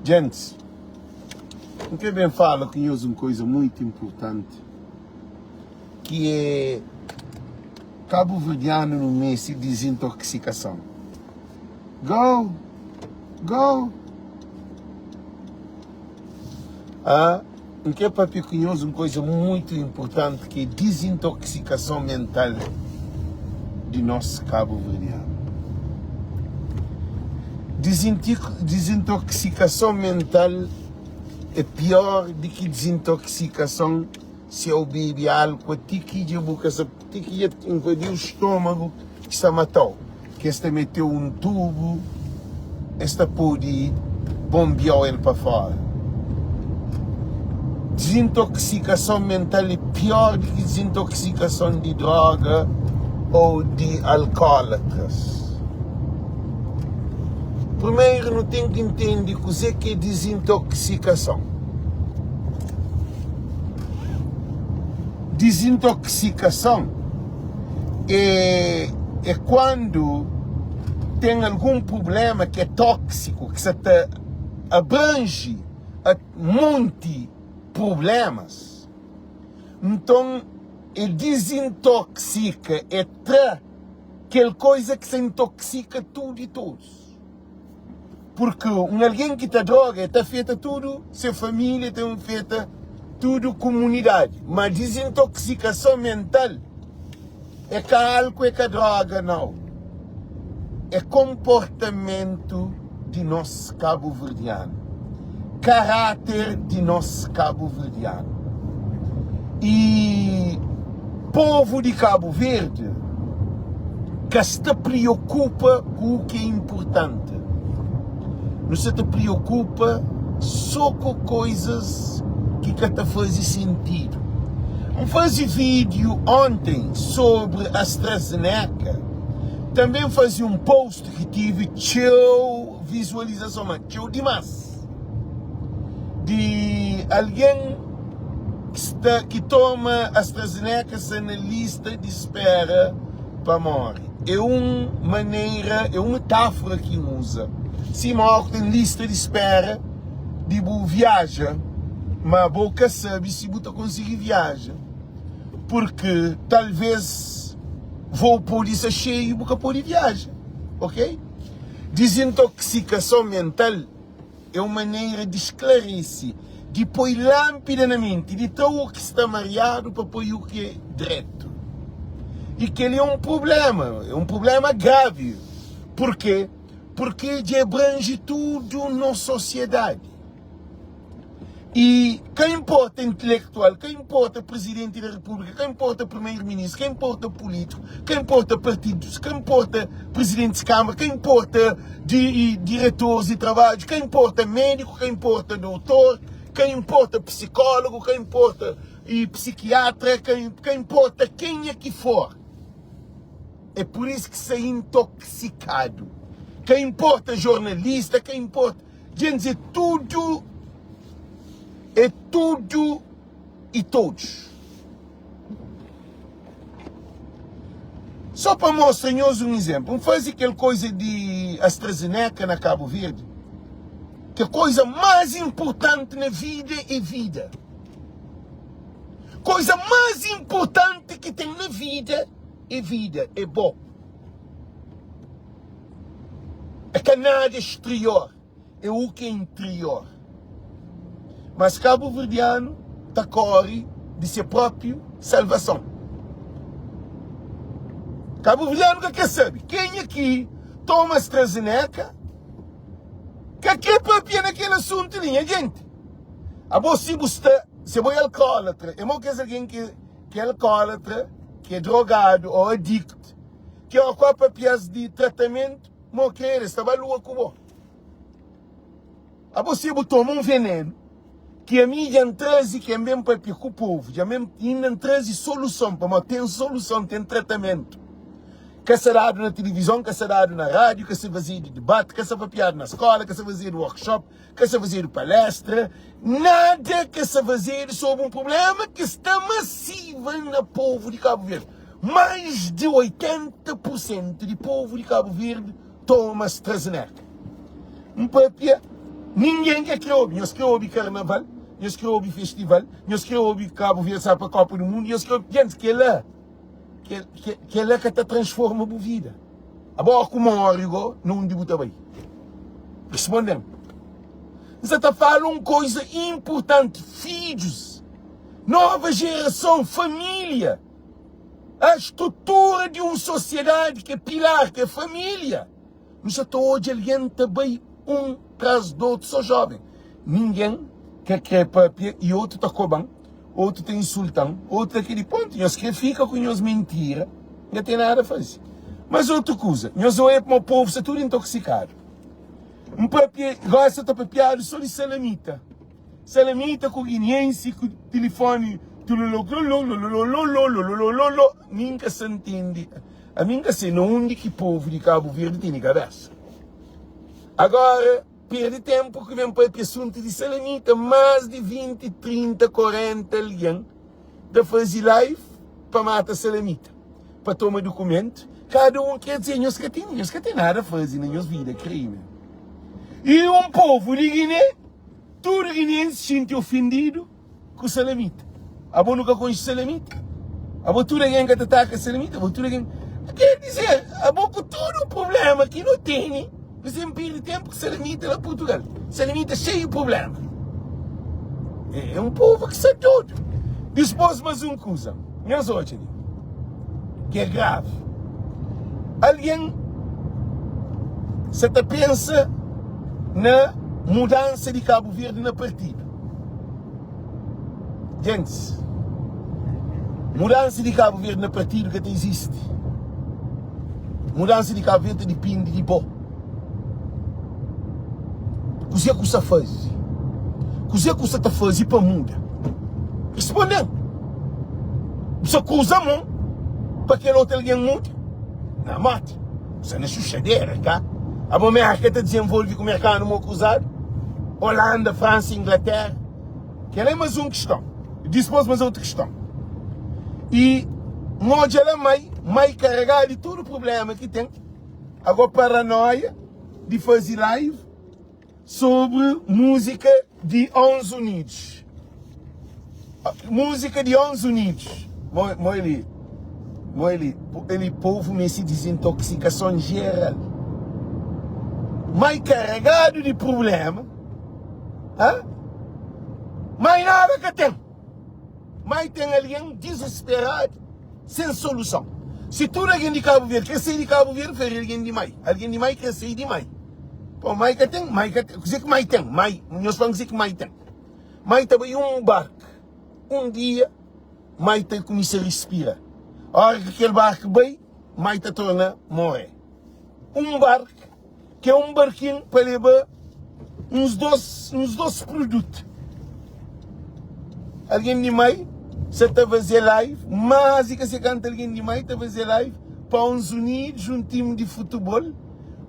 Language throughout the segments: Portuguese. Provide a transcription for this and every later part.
Gente, o que bem fala que usa uma coisa muito importante, que é cabo-verdiano no mês de desintoxicação. Go! O que é papi que usa uma coisa muito importante, que é desintoxicação mental de nosso cabo-verdiano. Desintoxicação mental é pior do que desintoxicação se eu beber álcool, até que a boca, até que invadiu o estômago, que está matou. Que esta meteu um tubo, esta pode bombear ele para fora. Desintoxicação mental é pior do que desintoxicação de droga ou de alcoólatras. Primeiro, não tem que entender o que é desintoxicação. Desintoxicação é quando tem algum problema que é tóxico, que se te abrange a monte problemas. Então, ele desintoxica, é aquela coisa que se intoxica tudo e todos. Porque alguém que está droga está feita tudo, sua família está feita tudo, comunidade. Mas desintoxicação mental é que álcool, é que droga, não. É comportamento de nosso cabo-verdiano. Caráter de nosso cabo-verdiano. E povo de Cabo Verde que se preocupa com o que é importante. Não se te preocupa só com coisas que te fazem sentido. Eu fiz vídeo ontem sobre a AstraZeneca. Também fiz um post que tive tchau visualização, mas tchau demais. De alguém que toma AstraZeneca na lista de espera para morrer. É uma maneira, é uma metáfora que usa. Se morre tem lista de espera de viagem, mas a boca sabe se você conseguir viajar. Porque talvez vou por isso cheio e boca por viagem. Ok? Desintoxicação mental é uma maneira de esclarecer, de pôr lâmpada na mente, de todo o que está mareado para pôr o que é direto. E que ele é um problema grave. Por quê? Porque ele abrange tudo na sociedade. E quem importa intelectual, quem importa presidente da república, quem importa primeiro-ministro, quem importa político, quem importa partidos, quem importa presidente de câmara, quem importa diretores de trabalho, quem importa médico, quem importa doutor, quem importa psicólogo, quem importa psiquiatra, quem importa quem é que for. É por isso que se é intoxicado. Quem importa jornalista, quem importa... Gente, é tudo e todos. Só para mostrar-nos um exemplo. Vamos fazer aquela coisa de AstraZeneca na Cabo Verde. Que a coisa mais importante na vida é vida. Coisa mais importante que tem na vida é vida, é bom. É que nada exterior, é o que é interior. Mas cabo-verdiano está corre de si próprio salvação. Cabo-verdiano que quer saber? Quem aqui toma AstraZeneca? Que é papia naquele assunto, linha, gente? A você se você é alcoólatra, é uma coisa alguém que é alcoólatra, que é drogado ou adicto, que é uma papia de tratamento, não quer, estava louco. A você toma um veneno, que a mídia traz que é mesmo para o povo, já mesmo traz solução, para ter solução, tem tratamento. Que se dado na televisão, que se dado na rádio, que se fazia de debate, que se fazia na escola, que se fazia de workshop, que se fazia de palestra. Nada que se fazia sobre um problema que está massivo no povo de Cabo Verde. Mais de 80% do povo de Cabo Verde toma AstraZeneca. Um papia Ninguém quer ouvir. Nós queremos ouvir carnaval, nós queremos ouvir festival, nós queremos ouvir Cabo Verde para a Copa do Mundo, nós queremos gente que é lá que te transforma a vida. Agora, como Origo, não debuta bem. Respondendo. Você está falando uma coisa importante. Filhos, nova geração, família. A estrutura de uma sociedade que é pilar, que é família. Nós estamos hoje alguém também um traz do outro, só jovem. Ninguém quer papel e outro está roubando, outro está insultando, outro está aquele ponto. Nós que fica com nós mentira, não tem nada a fazer. Mas outra coisa, nós olhamos para o povo, está tudo intoxicado. Um papel, gosta de papiado só de salamita. Salamita com guineense, com telefone, nunca se entende. A minha se não onde que povo de Cabo Verde tem cabeça. Agora, perde tempo que vem para o assunto de salamita, mais de 20, 30, 40 alguém de fazer live para matar salamita, para tomar documento. Cada um quer dizer, nós que tem nada a fazer na nossa vida, crime. E um povo de Guiné, todo guineense se sente ofendido com salamita. A boa nunca conhece salamita. A boa tudo alguém que ataca salamita, a boa tudo alguém... Quer dizer, a boa com todo o problema que não tem, você perde tempo com salamita lá em Portugal. Salamita é cheio de problema. É um povo que sabe tudo. Depois mais uma coisa, minhas outras, que é grave. Alguém se pensa na mudança de Cabo Verde na partido. Gente, mudança de Cabo Verde na partido que existe. Mudança de Cabo Verde depende de bom. O que você faz? O que você está fazendo para mudar? Respondendo. Você usa a mão para que outro alguém mude? Não, mate. Você não é chuchadeira, cá? A mulher que está desenvolvendo com o mercado não cruzado? Holanda, França, Inglaterra. Que é mais uma questão. Depois mais outra questão. E onde ela mais carregada de todo o problema que tem. Agora paranoia de fazer live sobre música de 11 Unidos. Música de 11 Unidos. Ele povo me se desintoxicação geral. Mais carregado de problema. Mais nada que tem. Mas tem alguém desesperado, sem solução. Se tu alguém de Cabo Verde quer sair de Cabo Verde, faz alguém de mais. Alguém de mais quer sair de mais. Pô, mais que tem, dizer que mais tem, mais. Nós vamos dizer que mais tem. Mais também um barco. Um dia, mais tem que começar a respirar. A hora que aquele barco vem, mais te torna morrer. Um barco, que é um barquinho para levar uns doce produtos. Alguém de mais, você está a fazer live, mas e que você canta alguém de mais, está a fazer live para uns unidos, um time de futebol,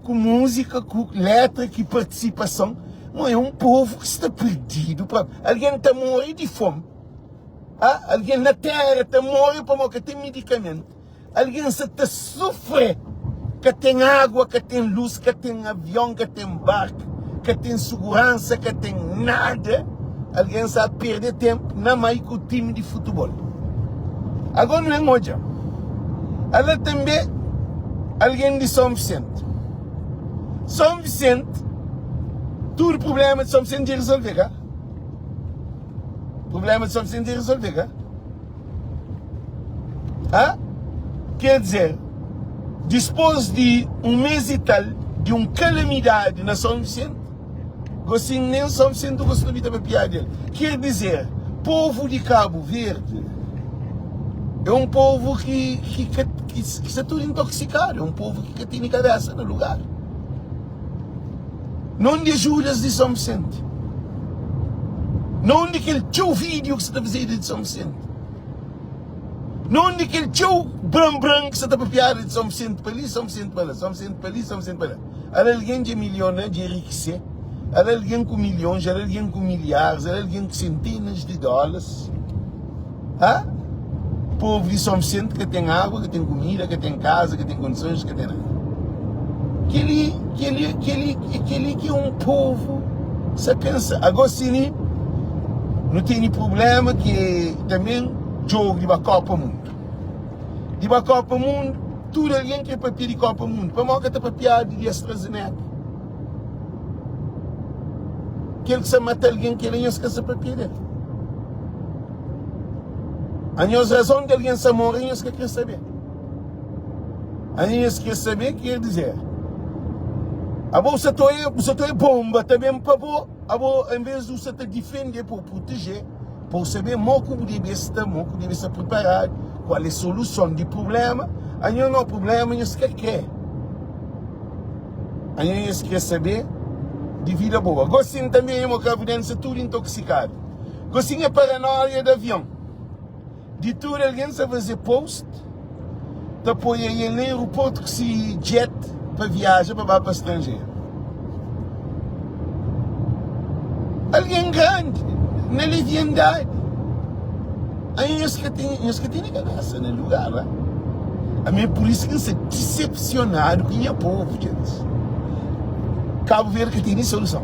com música, com letra, com participação. Não é um povo que está perdido. Alguém está a morrer de fome. Alguém na terra está a morrer porque tem medicamento. Alguém está a sofrer, que tem água, que tem luz, que tem avião, que tem barco, que tem segurança, que tem nada. Alguém sabe perder tempo na mais com o time de futebol. Agora não é moja. Ela também alguém de São Vicente. São Vicente, todo o problema de São Vicente é resolver, cá? O problema de São Vicente é resolver, cá? Quer dizer, depois de um mês e tal de uma calamidade na São Vicente, assim, nem São Vicente gostou de ter piada. Quer dizer, povo de Cabo Verde é um povo que está tudo intoxicado, é um povo que tem cabeça no lugar. Não de Judas de São Vicente. Não de aquele teu vídeo que você está fazendo de São Vicente. Não de aquele teu bram que você está a piada de São Vicente para ali, São Vicente para lá, São Vicente para ali, São Vicente para lá. Há alguém de milionário, de enriquecer. Há alguém com milhões, há alguém com milhares, há alguém com centenas de dólares. Povo de São Vicente que tem água, que tem comida, que tem casa, que tem condições, que tem nada. Aquele que é um povo Você pensa, agora sim, não tem problema que também jogo de uma Copa Mundo. De uma Copa Mundo, tudo alguém quer papel de Copa Mundo. Para mal que está papel de AstraZeneca. Quer que se mata alguém que ele não esquece papel dele. A nossa razão de alguém se morrer, nós quer saber. A gente quer saber, quer dizer. A bolsa é bomba também para boa. Em vez de você defender para proteger, para saber como deve estar preparado, qual é a solução do problema. A gente não é problema, a gente quer. A gente quer saber de vida boa. Gostinho também é uma cavidência tudo intoxicado. Gostinho é paranoia de avião. De tudo alguém sabe fazer post, depois aí no aeroporto que se jet para viajar para o estrangeiro. Alguém grande, na leviandade. Aí nós que tem graça no lugar, né? A mim por isso que se decepcionado com o povo, gente. Cabo Verde que tem solução.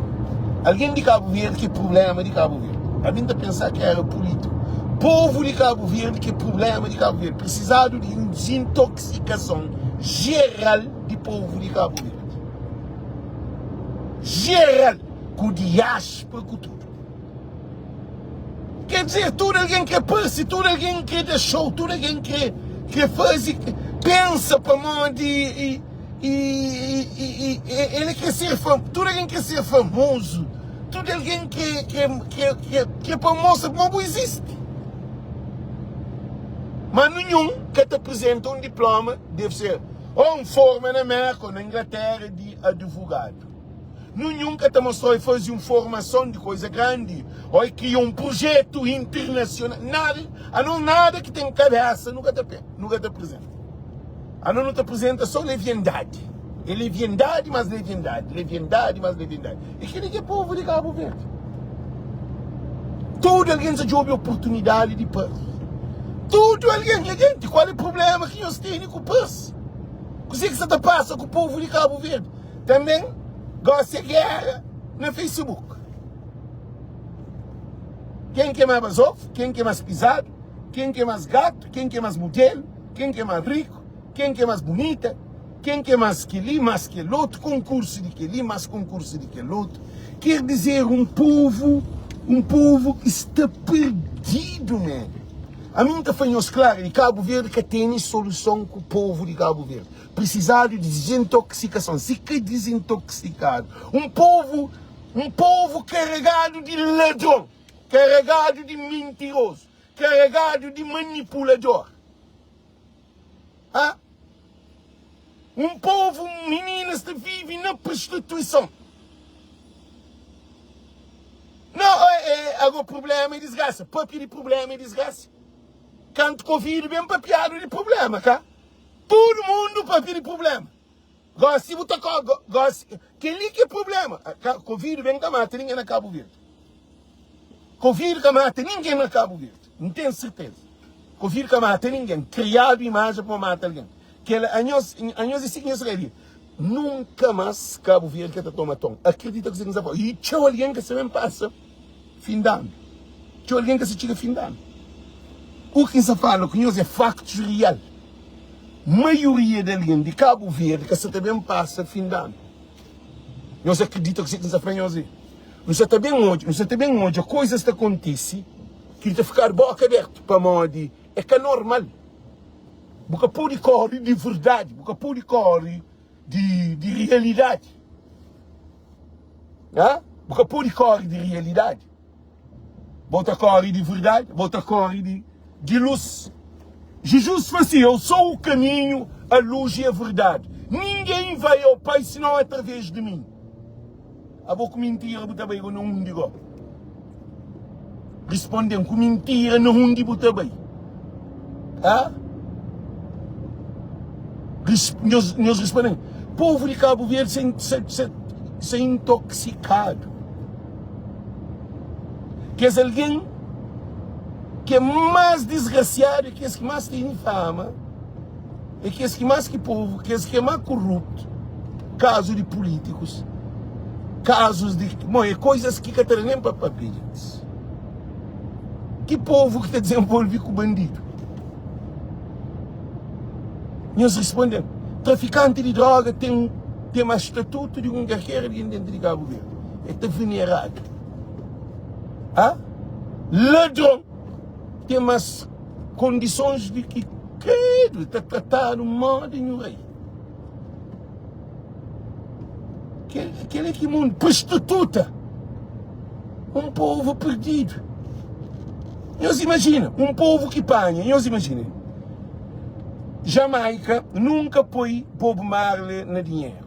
Alguém de Cabo Verde que problema de Cabo Verde. A mim está pensar que era político. Povo de Cabo Verde que problema de Cabo Verde. Precisado de desintoxicação geral de povo de Cabo Verde. Geral. Com diáspora, com tudo. Quer dizer, tudo alguém que pensa, tudo alguém que deixou, tudo alguém que faz, pensa para onde ele quer ser famoso, tudo alguém quer ser famoso, tudo alguém que para mostrar como existe. Mas nenhum que te apresenta um diploma deve ser ou um forma na América ou na Inglaterra de advogado. Nenhum que te mostrou e fez uma formação de coisa grande, ou criou um projeto internacional, nada que tem cabeça, nunca te apresenta. Não te apresenta só leviandade. É leviandade, mas leviandade. Leviandade, mas leviandade. E que ninguém é povo de Cabo Verde. Todo alguém se joga oportunidade de paz. Tudo alguém, gente, qual é o problema que nós temos com o paz? O que você passa com o povo de Cabo Verde? Também gosta de guerra no Facebook. Quem que é mais ovo, quem que é mais pisado, quem que é mais gato, quem que é mais modelo, quem que é mais rico, quem que é mais bonita, quem que é mais que aquele outro, concurso de que mais concurso de que outro. Quer dizer, um povo que está perdido, né? A mim está falando claro, de Cabo Verde que tem solução com o povo de Cabo Verde. Precisar de desintoxicação, se que desintoxicado. Um povo carregado de ladrão, carregado de mentiroso, carregado de manipulador. Ah? Um povo, meninas que vivem na prostituição. Não, agora o problema é desgraça. Papi de problema é desgraça. Canto Covid bem papiado de problema, cá? Todo mundo papi de problema. Gosta de botar gosta. Que ali que é problema? Covid bem que mata ninguém na Cabo Verde. Covid que mata ninguém na Cabo Verde. Não tenho certeza. Covid que mata ninguém. Criado imagem para matar alguém. Que a nós nunca mais Cabo Verde que está tomando. Acredita que você não sabe. E tinha alguém que se vem passa fim de ano. Tinha alguém que se chega fim de ano. O que se fala que nós é facto real. Maioria de alguém de Cabo Verde que se também passa fim de ano. Nós acreditamos que se faz nós. Nós também hoje coisas que acontecem que ele ficar boca aberta para onde é que é normal. Porque pode correr de verdade, porque pode correr de realidade. Porque pode correr de realidade. Bota correr de verdade, bota correr de luz. Jesus falou assim, eu sou o caminho, a luz e a verdade. Ninguém vai ao Pai senão através de mim. A boca mentira, bota bem, não digo. Respondem com mentira, não digo também. Nós respondemos, povo de Cabo Verde se intoxicado. Que é alguém que é mais desgraciado, que é que mais tem fama, e que é que mais que povo, que é que é mais corrupto, caso de políticos, casos de coisas que não tem nem para papéis. Que povo que está desenvolvido com bandido? Nós respondemos, traficante de droga tem um estatuto de um guerreiro dentro de Cabo Verde. É venerado. Ah? Ladrão tem umas condições de que, credo, está tratado mal de nenhum rei. Aquele que mundo, prostituta. Um povo perdido. Nós imagina, um povo que panha, nós imagina. Jamaica nunca põe Bob Marley no dinheiro.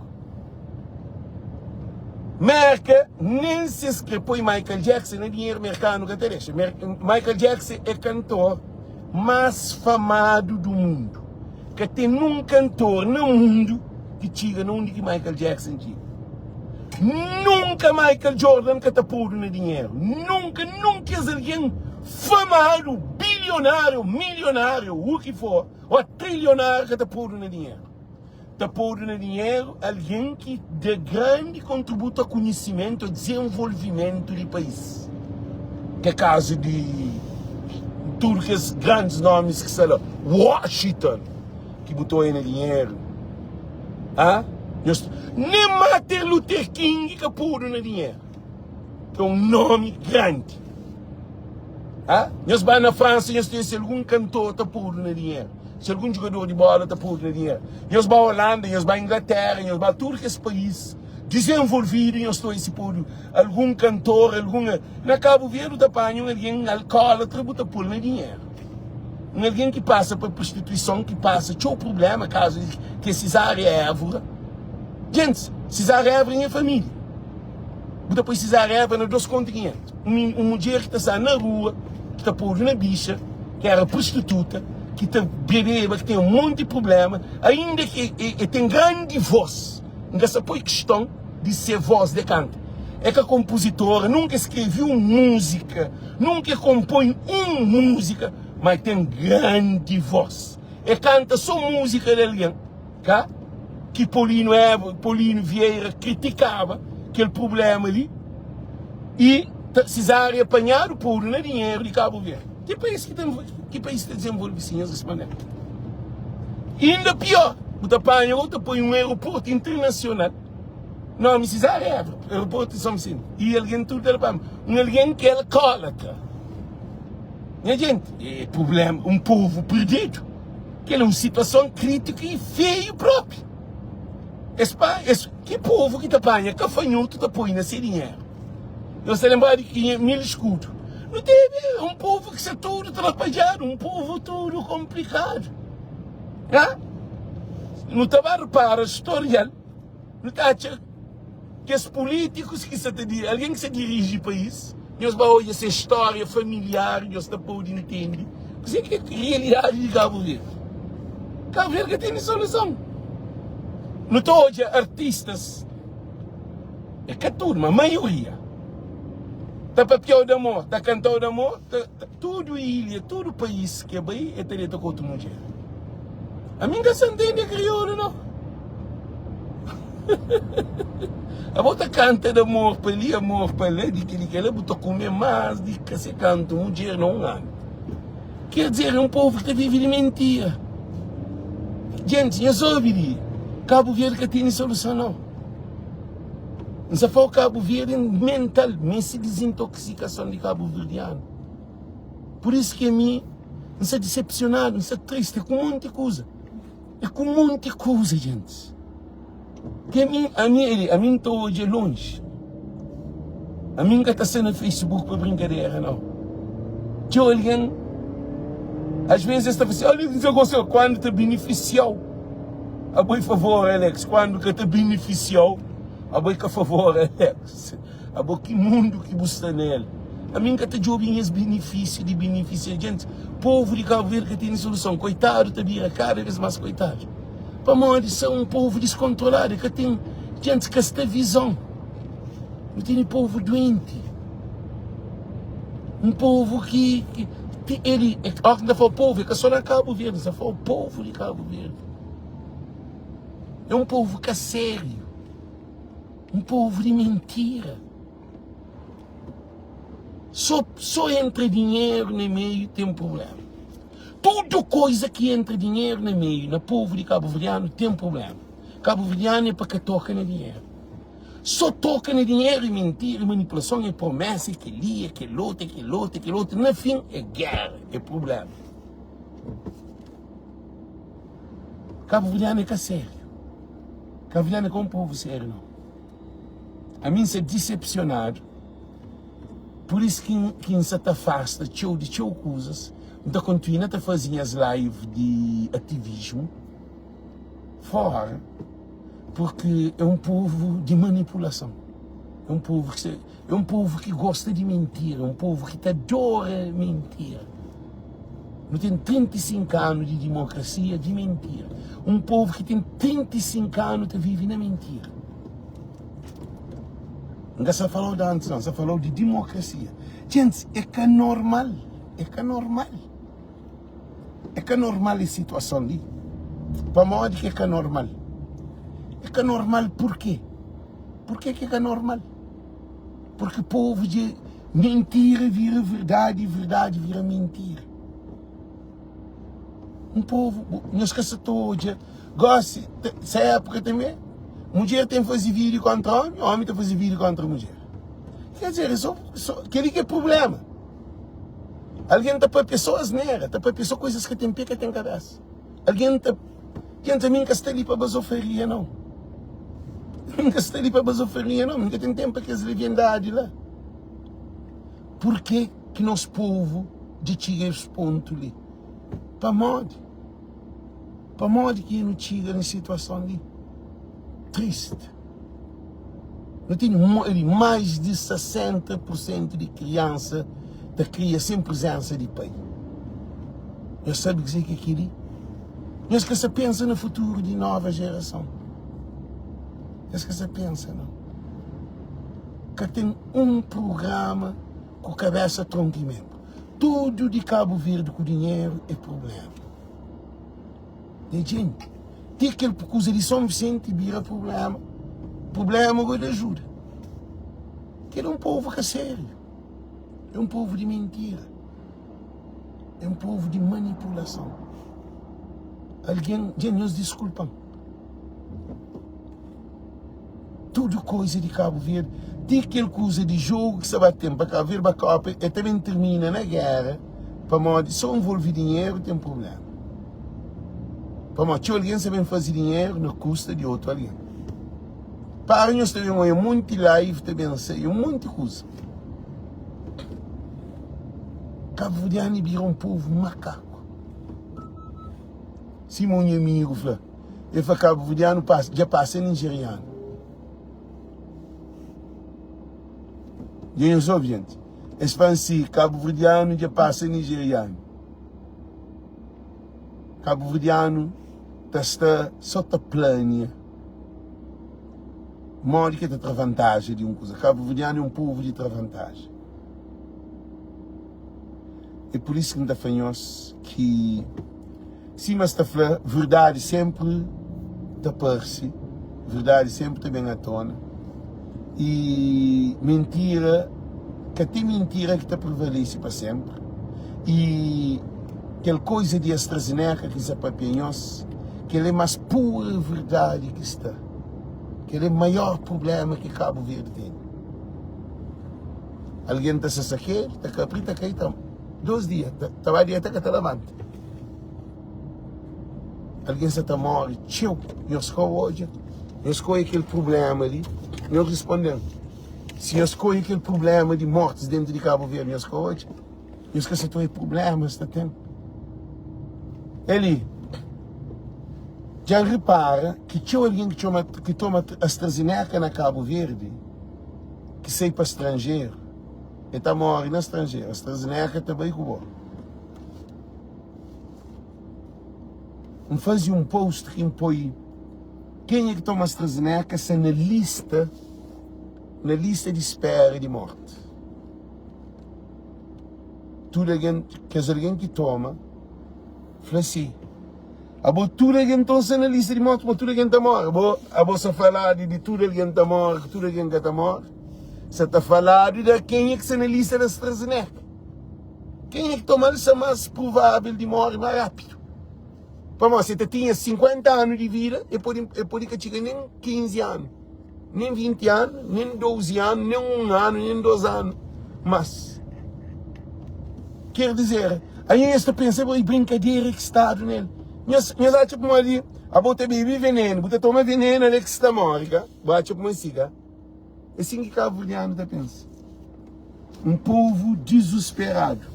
Merca nem se escreve põe Michael Jackson no dinheiro mercado que deixa. Michael Jackson é cantor mais famado do mundo. Que tem um cantor no mundo que tira onde que Michael Jackson tira. Nunca Michael Jordan que está pondo no dinheiro. Nunca é alguém famado, bilionário, milionário, o que for, ou trilionário que está pondo no dinheiro. Está pondo no dinheiro alguém que dá grande contributo ao conhecimento, ao desenvolvimento do país. Que é caso de todos aqueles grandes nomes que são lá. Washington, que botou aí no dinheiro. Ah? Nem Martin Luther King que pôr no dinheiro. Que é um nome grande. Ah? Nós vamos na França, nós temos algum cantor que pôr no dinheiro. Se algum jogador de bola está pôr no dinheiro. Nós vamos à Holanda, nós vamos à Inglaterra, nós vamos a todos esses países desenvolvidos, nós estamos pôr algum cantor, na Cabo Verde está apanhando alguém alcoólatra que pôr no dinheiro. Alguém que passa por prostituição, que passa, tinha um problema, caso que Cesária Évora. Gente, Cesária Évora é família. Depois Cesária Évora nos 2 continentes. Uma mulher que está na rua, que está pondo na bicha, que era prostituta, que está bebida, que tem um monte de problema, ainda que tem grande voz. Essa foi questão de ser voz de canto. É que a compositora nunca escreveu música, nunca compõe música, mas tem grande voz. E canta só música de alguém, tá? Que Paulino Vieira criticava aquele problema ali e Cesária apanhar o povo no dinheiro de Cabo Verde. Que país que desenvolve assim, essa maneira? E ainda pior, o apanha outro põe um aeroporto internacional. Não, me Cesária Évora, aeroporto de São Vicente. E alguém tudo era alguém que é alcoólatra. Minha gente, é problema, um povo perdido. Que é uma situação crítica e feio próprio. Que povo que te apanha, cafanhoto te põe nesse dinheiro. Você lembra de 500 escudos. Não teve um povo que se tudo atrapalhado, um povo tudo complicado. Não estava para a história. Não está que os políticos que se alguém que se dirige o país, nós vamos essa história familiar, nós não podemos entender. Você que é a realidade de Cabo Verde. Cabo Verde que tem solução. Não estou hoje artistas, é que a turma, a maioria, está para pior de amor, está cantando de amor, tudo ilha, todo país que é bem, é ter com outra mulher. A minha não entende crioulo, não. A outra canta de amor para ali, de que ela botou comer mais, de que se canta mulher não anda. Quer dizer, é um povo que vive de mentira. Gente, eu só ouvi Cabo Verde que tem solução, não. Não se for Cabo Verde mental, mas se desintoxicação de Cabo Verdeano. Por isso que a mim, não se decepcionado, não se triste, é com um monte de coisa. É com um monte de coisa, gente. Que a mim estou hoje longe. A mim que está sendo no Facebook para brincadeira, não. Tinha alguém, às vezes está assim, olha, quando te beneficiou. A boi favor, Alex, quando que te beneficiou, a boi que favor, Alex. A boi que mundo que busca nele. A mim que te jovem esse benefício de beneficiar. Gente, povo de Cabo Verde que tem solução. Coitado, te vira cada vez mais coitado. Para nós, são um povo descontrolado, que tem gente que esta visão. Não tem povo doente. Um povo que ele, quando fala povo, é que só na Cabo Verde, só fala o povo de Cabo Verde. É um povo que é sério. Um povo de mentira. Só entra dinheiro no meio, tem um problema. Tudo coisa que entra dinheiro no meio, no povo de Cabo Verdeano, tem um problema. Cabo Verdeano é para que toca no dinheiro. Só toca no dinheiro e mentira, manipulação, é promessa, que lia, que luta, que luta, que luta. No fim, é guerra, é problema. Cabo Verdeano é que é sério. Cabo Verdeano é com um povo sério, não. A mim se é decepcionado. Por isso que se afasta de coisas. Então continua a fazer as lives de ativismo fora. Porque é um povo de manipulação. É um povo que gosta de mentir. É um povo que adora mentir. Não tem 35 anos de democracia, de mentira. Um povo que tem 35 anos de vive na mentira. Não se falou de antes, não. Se falou de democracia. Gente, é que é normal. É que é normal. É que é normal a situação ali. Para modo que é normal. É que é normal por quê? Por que é normal? Porque o povo de mentira vira verdade e verdade vira mentira. Um povo, não esqueça todo, gosta, essa época também, mulher tem que fazer vídeo contra homem tem que fazer vídeo contra mulher. Quer dizer, aquele que é problema. Alguém está para pessoas negras, está para pessoas coisas que tem pé que tem cabeça. Alguém está, quem também está ali para basoferia, não. Nunca está ali para basoferia, não. Nunca tem tempo para as leviandades lá. Por que nosso povo de tirar esse ponto ali? Para modo. Para modo que não tira na situação ali. Triste. Não tem mais de 60% de criança que cria sem presença de pai. Eu sabe dizer que aquilo. Não que você pensa no futuro de nova geração. Não que você pensa, não. Que tem um programa com cabeça troncamento. Tudo de Cabo Verde com dinheiro é problema. E gente, tem aquele coisa de São Vicente vira problema. Problema agora ajuda. Que é um povo que é sério. É um povo de mentira. É um povo de manipulação. Alguém, gente, nos desculpam. Tudo coisa de Cabo Verde. Tem aquele coisa de jogo que você vai ter para Cabo Verde, Copa, e também termina na guerra. Para modo, só envolve dinheiro, tem problema. Para modo, alguém sabe fazer dinheiro na custa de outro alguém. Para nós também é muito live, também sei, muita coisa. Cabo Verdeano vira um povo macaco. Se meu amigo fala, ele fala Cabo Verdeano já passa nigeriano. E eu sou gente. Eles falam assim, Cabo Verdeano já passa nigeriano. Cabo Verdeano está só a plania. Mora que tem vantagem de uma coisa. Cabo Verdeano é um povo de vantagem. É por isso que ainda falamos que se mas está falando, verdade sempre está aparece, verdade sempre está bem à tona. E mentira, que até mentira que está prevalece para sempre. E aquela coisa de AstraZeneca que se apapenhos, que ele é mais pura verdade que está. Que ele é o maior problema que Cabo Verde tem. Alguém está se saqueiro, está caprita, está caído. 2 dias, estava ali até que está levando. Alguém se está morre, tchau, eu escolho hoje, eu escolho aquele problema ali, eu respondendo. Se eu escolho aquele problema de mortes dentro de Cabo Verde, eu escolho hoje, eu esqueci de problemas que está tendo. Ele já repara que tinha alguém que toma AstraZeneca na Cabo Verde, que sai para estrangeiro, ele está morrendo no estrangeiro, AstraZeneca também com fazia um post que impõe quem é que toma AstraZeneca se na lista de espera de morte. Tudo alguém que toma, fala assim, Abo tudo alguém então na lista de mortos, tudo alguém está morto. Abo só falar de tudo alguém está morto, tudo alguém está morto. Você está falando de quem é que está na lista da AstraZeneca. Quem é que toma a mais provável de morrer mais rápido? Para você tinha 50 anos de vida e pode que chegue nem 15 anos, nem 20 anos, nem 12 anos, nem 1 ano, nem 2 anos. Mas, quer dizer, aí esta pensa, brincadeira que está nele. Nós achamos como ali, a bota beber veneno, bota toma veneno, ele que está morto, bate como assim, é assim que Cabo Verdeano está pensando. Um povo desesperado.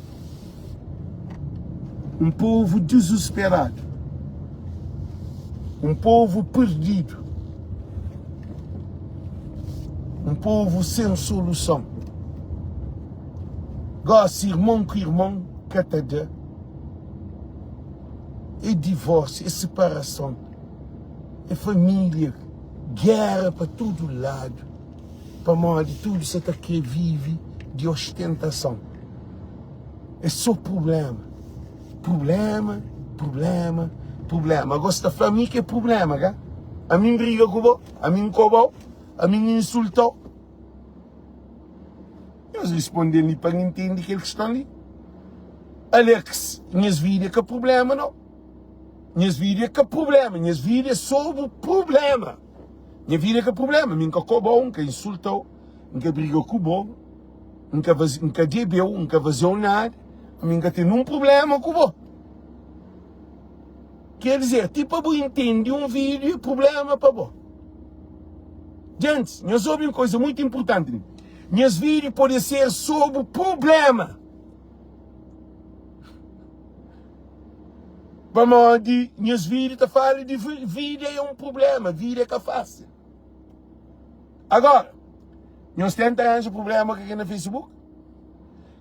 Um povo desesperado. Um povo perdido. Um povo sem solução. Gosta irmão com irmão, catada. É divórcio, é separação. É família. Guerra para todo lado. Para mal de tudo isso que vive de ostentação. É só problema. Problema, problema, problema. Gosta da família que é problema, cara? A mim briga com o a mim cobou, a mim insultou. Eles respondem ali para entender que eles estão ali. Alex, minhas vidas que é problema, não. Minhas vidas que é problema. Minhas vidas sobre o problema. Minha vida que é problema. Nunca cobou, nunca insultou, nunca brigou com o bom, nunca bebeu, nunca vazou nada. Nunca tem um problema com o bom. Quer dizer, tipo, eu entendo um vídeo, problema para bom. Gente, nós ouvimos uma coisa muito importante. Meus vídeos podem ser sobre o problema. Vamos de meus vídeos falam de vida é um problema, vida é que é fácil. Agora, nós tentamos arranjar um problema aqui no Facebook.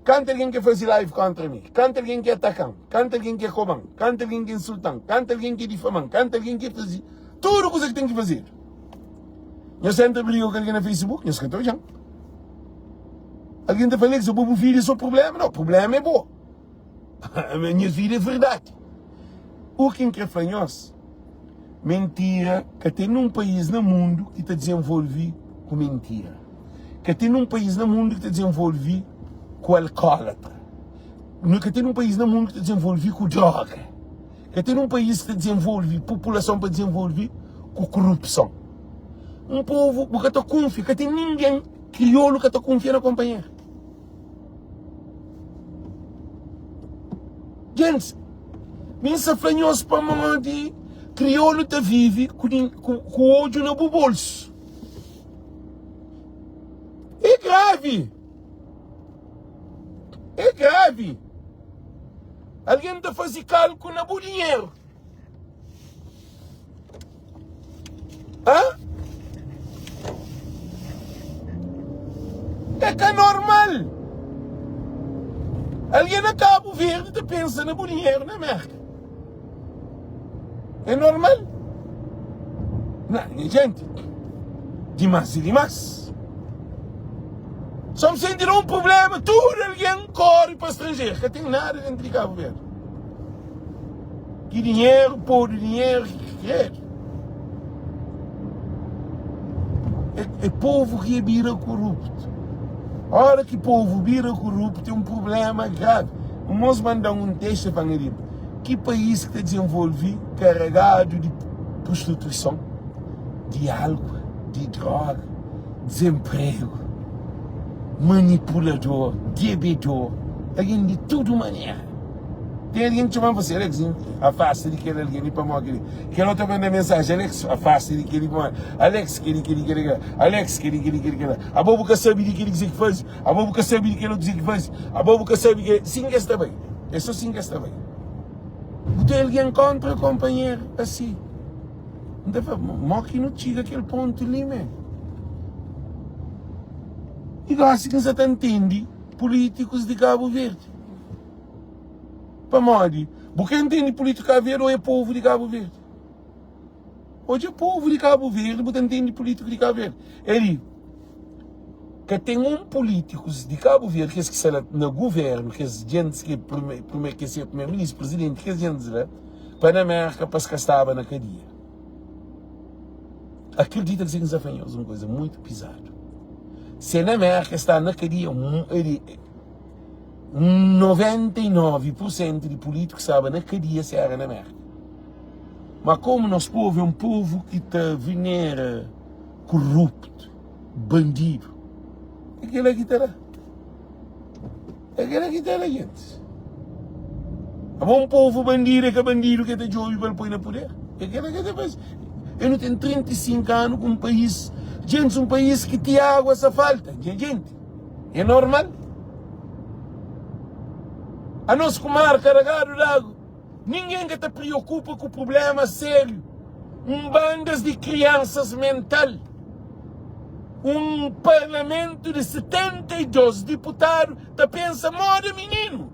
Canta alguém que faz live contra mim, canta alguém que atacam, canta alguém que roubam, canta alguém que insultam, canta alguém que difamam, canta alguém que faz tudo coisa que tem que fazer. Nós tentamos brigar com alguém no Facebook, nós cantamos já. Alguém está falando que se o povo vídeo é só problema, não, o problema é bom. A minha vida é verdade. O que é nós? Mentira, que tem num país no mundo que está desenvolvido com mentira. Que tem num país no mundo que está desenvolvido com alcoólatra. Que tem num país no mundo que está desenvolvido com droga. Que tem num país que está desenvolvido, população para desenvolver com corrupção. Um povo que está confia, que tem ninguém crioulo que está confiando na companheira. Gente, pensa fanhoso para mamãe de crioulo está vive com ódio no bolso. É grave. É grave. Alguém está fazendo cálculo no dinheiro. Hã? É que é normal. Alguém na Cabo Verde está pensando no dinheiro na América. É normal? Não, gente. Demais e demais. Só me sentiram um problema. Tudo alguém corre para o estrangeiro. Que tem nada dentro de Cabo Verde. Que dinheiro, pôr dinheiro, que quer. É povo que vira corrupto. A hora que o povo vira corrupto tem um problema grave. Vamos mandar um texto para ele. Que país que está desenvolvido, carregado de prostituição, de álcool, de droga, desemprego, manipulador, bebedor, alguém de tudo maneira. Tem alguém que chama você, Alex, afasta de aquele alguém para morrer. Que ela está mandando mensagem, Alex, afasta de aquele para Alex, Alex, a bobo que sabe de que ele diz que faz, a bobo que sabe de que ele diz que faz, a bobo que sabe que sim que está bem, é só sim que está bem. Tem alguém contra o companheiro, assim. Então, morre não chega aquele ponto ali, mesmo. E assim que você entende políticos de Cabo Verde. Para morrer. Porque entende político de Cabo Verde ou é povo de Cabo Verde? Hoje é povo de Cabo Verde, você entende político de Cabo Verde. Ele, que tem políticos de Cabo Verde, que está no governo, que é gente que ser primeiro-ministro, presidente, que é gente lá, para na América, para que estava na cadeia. Acredita que se afanhou uma coisa muito pesada. Se na América está na cadeia, 99% de políticos sabem na cadeia se era na América. Mas como nosso povo é um povo que está venera corrupto, bandido, aquilo aqui está lá. Aquilo aqui está lá, gente. Há um povo bandido que está jovem para pôr no poder. Aquilo aqui está faz. Eu não tenho 35 anos com um país, gente, um país que tem água, essa falta. Gente, é normal. A nossa comarca carregada de água. Ninguém que te preocupa com o problema sério. Bandas de crianças mental. Um parlamento de 72 deputados que pensa, moda menino.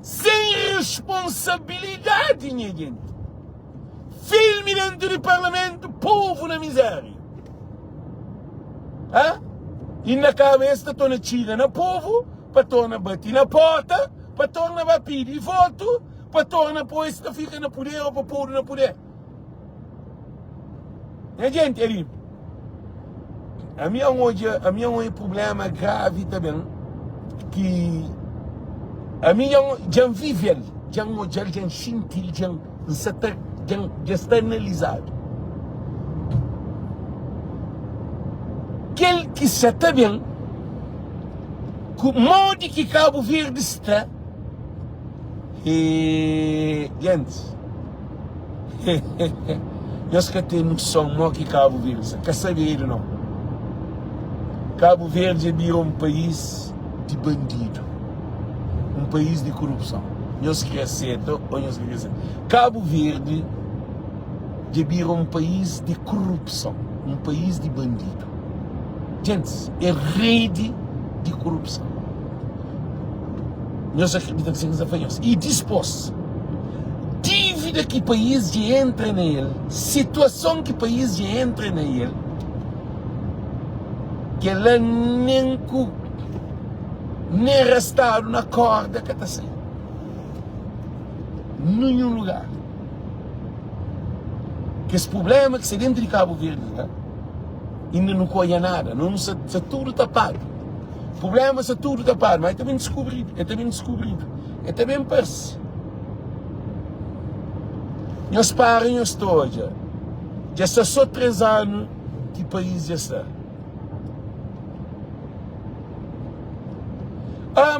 Sem responsabilidade, minha gente. Filme dentro do parlamento, povo na miséria. E na cabeça estou na tira na povo, para tornar bater na porta, para tornar pedir voto, para tornar pois que fica na poder ou para pôr na poder. E gente, ali, a minha um problema grave também, que a minha já vive, já sentir, já está analisado. Aquele que se está bem, o modo que Cabo Verde está, gente, nós que temos som que Cabo Verde está, quer saber não? Cabo Verde virou um país de bandido, um país de corrupção. Nós crescemos, Cabo Verde virou um país de corrupção, um país de bandido. Gente, é rede de corrupção. Nós acreditamos que se afanhamos. E dispôs. Dívida que o país entra nele, situação que o país entra nele, que ela nem arrastado na corda que está saindo. Nenhum lugar. Que esse problema que se dentro de Cabo Verde, ainda não colhe nada, não se tudo tapado. O problema é tudo tapado, mas é também descobrido, é também parece. Nós parem a história, já está só 3 anos que o país já está.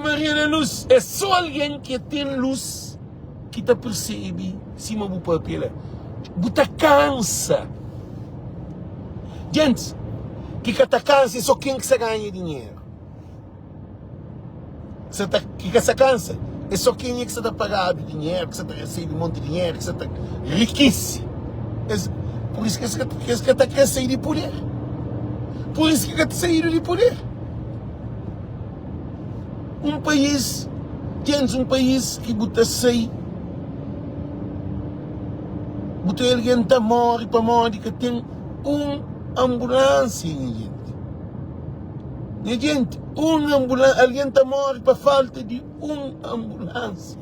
Maria da Luz, é só alguém que tem luz que te percebe cima do papel. Você cansa. Gente, que te cansa é só quem que se ganha dinheiro. Que se cansa é só quem é que se está pagado dinheiro, que se está recebendo um monte de dinheiro, que se está riquíssimo. Por isso que está querendo sair de poder. Por isso que está saindo de poder. Um país, gente, um país que bota sai, bota alguém que morre para morrer, que tem ambulância, gente. E gente, alguém está morre para falta de ambulância.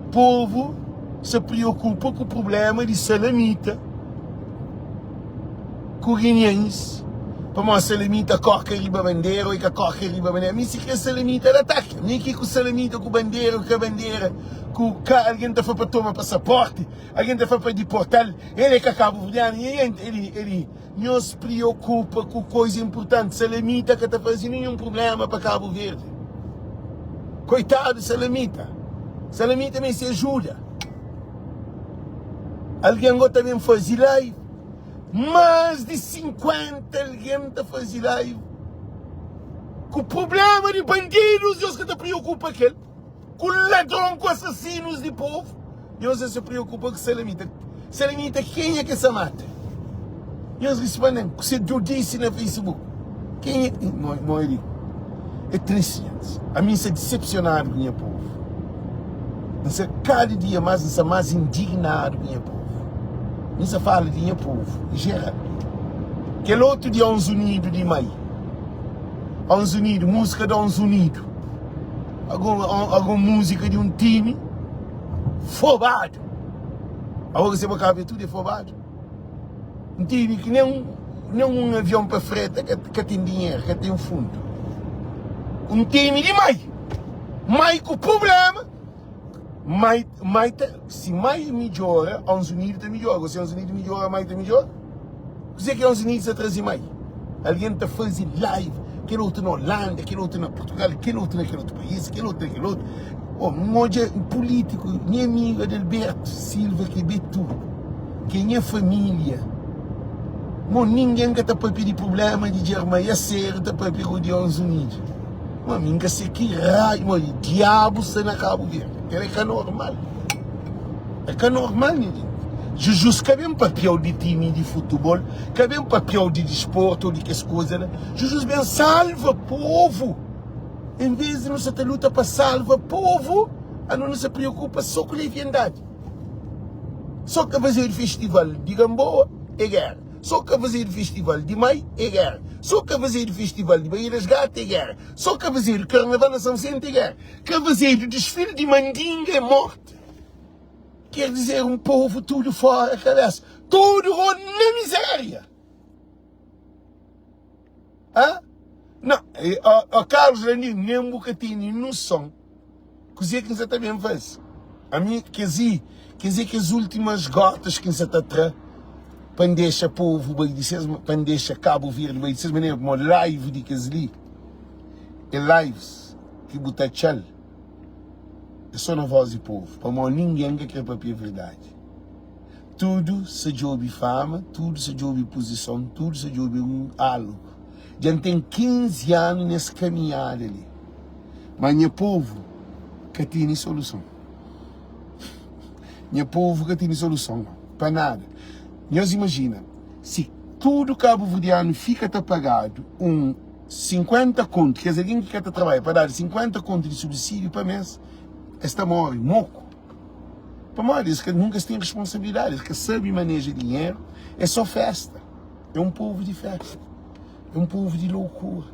O povo se preocupa com o problema de salamita, com guineenses. Para a salamita corre riba bandeira e que corre riba bandeira. Mas se que a salamita ela ataca, nem que com salamita, com bandeira, com alguém está para tomar passaporte, alguém está para deportar, ele é que acaba olhando, ele não se preocupa com coisa importante. Salamita que está fazendo nenhum problema para Cabo Verde. Coitado de salamita. Salamita também se ajuda. Alguém agora também faz live. Mais de 50 alguém está fazendo live. Com o problema de bandidos, Deus que te preocupa aquele. Com ladrão, com assassinos de povo. Deus se preocupa com salamita. Salamita, quem é que se mata? Deus respondem, você disse no Facebook. Quem é? Morre. É triste, gente. A mim se decepcionado com o meu povo. Cada dia mais indignado com o meu povo. Não se fala de meu povo, em geral. Aquele outro dia, 11 Unidos de maio. 11 Unidos, música de 11 Unidos. alguma música de um time fobado. Agora você vai ver tudo é fobado. Um time que nem um avião para frente que tem dinheiro, que tem um fundo. Um time de mais com o problema, se mais melhora, os Unidos está melhor. Se os Unidos melhora, mais está melhor. Você que os Unidos está trazendo mais. Alguém está fazendo live, aquele outro na Holanda, aquele outro na Portugal, aquele outro naquele outro país, aquele outro. Um político, minha amiga Adalberto Silva, que vê tudo, que é minha família. Ninguém que está para pedir problema de dizer, mas é sério, está para pedir os Unidos. Mas minha sei que raio, diabo está na Cabo Verde. É que é normal. É que é normal, ninguém. Jesus, cabem papel de time de futebol, cabem papel de desporto, de que as coisas, né? Jesus bem salva povo. Em vez de não se luta para salvar povo, a não se preocupa só com a leviandade. Só que fazer festival de Gamboa é guerra. Só que fazer festival de Maio é guerra. Só que fazer festival de Bahia das Gatas é guerra. Só que fazer carnaval na São Vicente é guerra. Que fazer desfile de Mandinga é morte. Quer dizer, um povo tudo fora da cabeça. Tudo na miséria. Hã? Não, o Carlos Landim nem um bocadinho no som. Coisa que você também faz. A mim, quer dizer que as últimas gotas que você está atrás, para deixar povo, para deixar Cabo Verde, vai dizer maneira como live de que ali, é lives que botar tchal. É só na voz do povo, para ninguém que quer papel verdade. Tudo se joga fama, tudo se joga posição, tudo se joga algo. Já tem 15 anos nessa caminhada ali. Mas meu povo que tem solução. Meu povo que tem solução. Para nada. Nós imagina, se tudo cabo-verdiano fica apagado, 50 contos, quer dizer, alguém que quer trabalhar para dar 50 contos de subsídio para mês, esta morre, moco. Para morrer, eles que nunca têm responsabilidade, eles que sabem manejar dinheiro, é só festa. É um povo de festa. É um povo de loucura.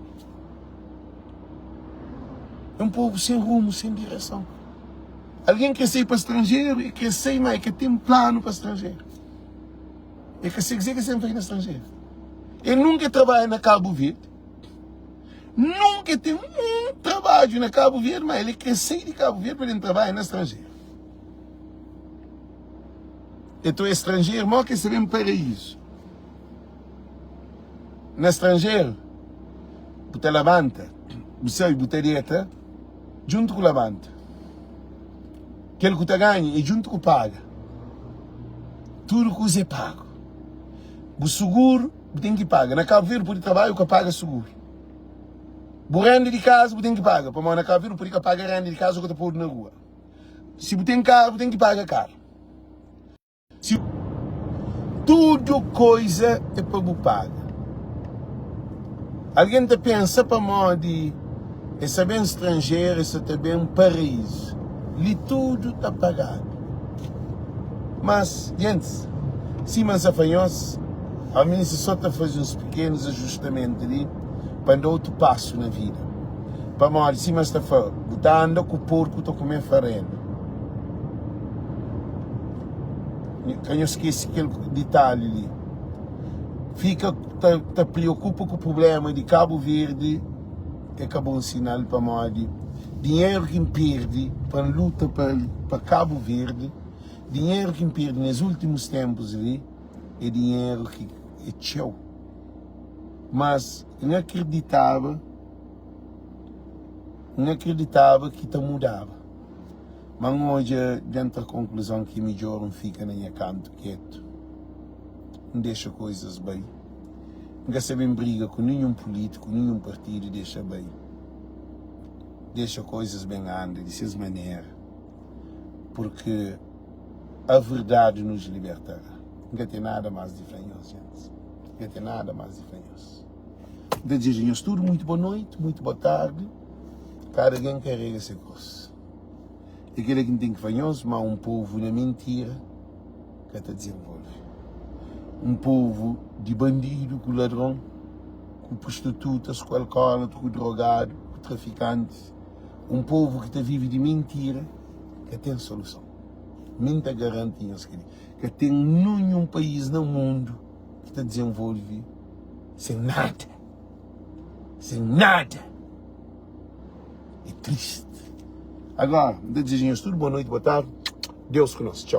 É um povo sem rumo, sem direção. Alguém quer sair para o estrangeiro e quer sair, mas quer ter um plano para o estrangeiro. E quer dizer que sempre vai no estrangeiro. Ele nunca trabalha na Cabo Verde. Nunca tem um trabalho na Cabo Verde, mas ele quer sair de Cabo Verde para ele trabalhar no estrangeiro. Então, estrangeiro, mal que saber um paraíso. No estrangeiro, você levanta, você e você dieta, junto com o levanta. Aquele que você ganha é junto com o paga. Tudo que você paga. O seguro, você tem que pagar. Na Cabo Verde, por trabalho, você paga seguro. O renda de casa, você tem que pagar. Para na Cabo Verde, por pagar renda de casa, você pode na rua. Se você tem carro, você tem que pagar carro. Se tudo coisa é para você pagar. Alguém te pensa para mim de esse bem estrangeiro, esse também um paraíso. Ali tudo está pagado. Mas, gente, se mais afanhoso, a mim se só está fazendo uns pequenos ajustamentos ali para dar outro passo na vida. Para mim, se mais está fazendo, está andando com o porco, está comendo farelo. Eu esqueci aquele detalhe ali. Te preocupa com o problema de Cabo Verde, que acabou um sinal para mim. Dinheiro que perde para a luta para Cabo Verde, dinheiro que perde nos últimos tempos ali, é dinheiro que é tchau. Mas não acreditava que te mudava. Mas hoje, dentro da conclusão que melhor não fica na minha canto quieto. Não deixa coisas bem. Não sabe briga com nenhum político, nenhum partido, deixa bem. Deixa coisas bem andar, de suas maneiras. Porque a verdade nos libertará. Não tem nada mais diferente, gente. Não tem nada mais diferente. Desejamos tudo muito boa noite, muito boa tarde. Cada quem carrega essa coisa. Aquele que tem que fazer, mas um povo na mentira que te desenvolve. Um povo de bandido, com ladrão, com prostitutas, com alcoólatras, com drogado, com traficantes. um povo que vive de mentira, que tem solução. Muita garantia que tem nenhum país no mundo que está desenvolvido sem nada. Sem nada. É triste. Agora, desejamos tudo boa noite, boa tarde. Deus conosco. Tchau.